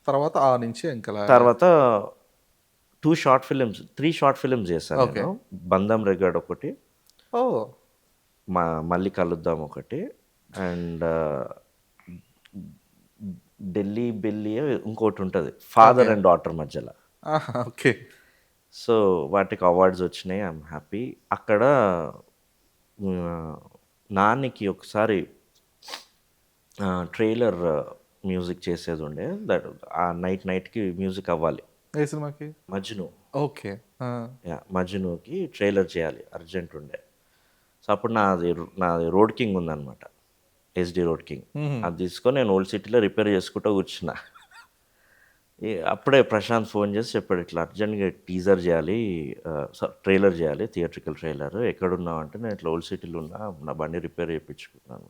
తర్వాత ఆ నుంచి ఇంకలా తర్వాత 3 షార్ట్ ఫిల్మ్స్ చేశాను ఓకే. నేను. 'బంధం రెగ్గాడు' ఒకటి, ఓహ్! మళ్ళీ కలుద్దాం ఒకటి, అండ్ 'ఢిల్లీ బెల్లి' ఇంకోటి ఉంటుంది, ఓకే. ఫాదర్ అండ్ డాటర్ మధ్యలో. ఆహా! ఓకే. సో వాటికి అవార్డ్స్ వచ్చినాయి. I'm happy. అక్కడ నానికి ఒకసారి ట్రైలర్ మ్యూజిక్ చేసేది ఉండే. దట్ ఆ నైట్కి మ్యూజిక్ అవ్వాలి. ఏ సినిమాకి? 'మజ్ను'. ఓకే. ఆ! యా, 'మజ్నుకి' ట్రైలర్ చేయాలి, అర్జెంట్ ఉండే. సో అప్పుడు నాది రోడ్ కింగ్ ఉందన్నమాట, ఎస్డి రోడ్ కింగ్. హుహు. అది తీసుకొని నేను ఓల్డ్ సిటీలో రిపేర్ చేసుకుంటూ కూర్చున్నా. అప్పుడే ప్రశాంత్ ఫోన్ చేసి చెప్పాడు, ఇట్లా అర్జెంట్గా టీజర్ చేయాలి, ట్రైలర్ చేయాలి, థియేట్రికల్ ట్రైలర్. ఎక్కడున్నావు అంటే, నేను ఇట్లా ఓల్డ్ సిటీలో ఉన్నా, నా బండి రిపేర్ చేయించుకున్నాను.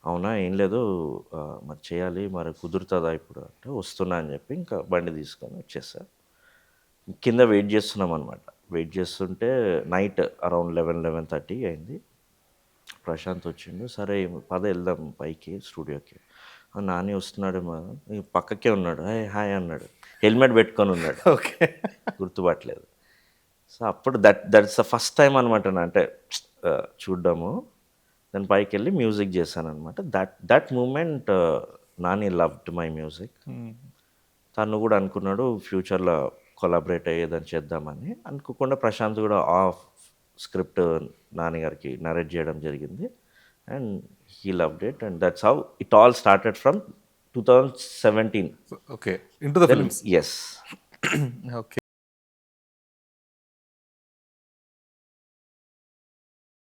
అవునా, ఏం లేదు, మరి చేయాలి, మరి కుదురుతుందా ఇప్పుడు అంటే, వస్తున్నా అని చెప్పి ఇంకా బండి తీసుకొని వచ్చేసా. కింద వెయిట్ చేస్తున్నాం అనమాట. వెయిట్ చేస్తుంటే నైట్ అరౌండ్ 11:30 అయింది. ప్రశాంత్ వచ్చిండు. సరే పద వెళ్దాం పైకి స్టూడియోకి. నాని వస్తున్నాడేమో, పక్కకే ఉన్నాడు. హాయ్ అన్నాడు. హెల్మెట్ పెట్టుకొని ఉన్నాడు, ఓకే. గుర్తుపట్టలేదు. సో అప్పుడు దట్స్ ద ఫస్ట్ టైం అనమాట అంటే చూడ్డము. దాని పైకి వెళ్ళి మ్యూజిక్ చేశాను అనమాట. That moment Nani loved my music. Hmm. తను కూడా అనుకున్నాడు ఫ్యూచర్లో కొలాబరేట్ అయ్యేదని చేద్దామని. అనుకోకుండా ప్రశాంత్ కూడా ఆఫ్ స్క్రిప్ట్ నాని గారికి నరేట్ చేయడం జరిగింది. And he loved it, and that's how it all started from 2017. Okay. Into the then films. Yes. Okay.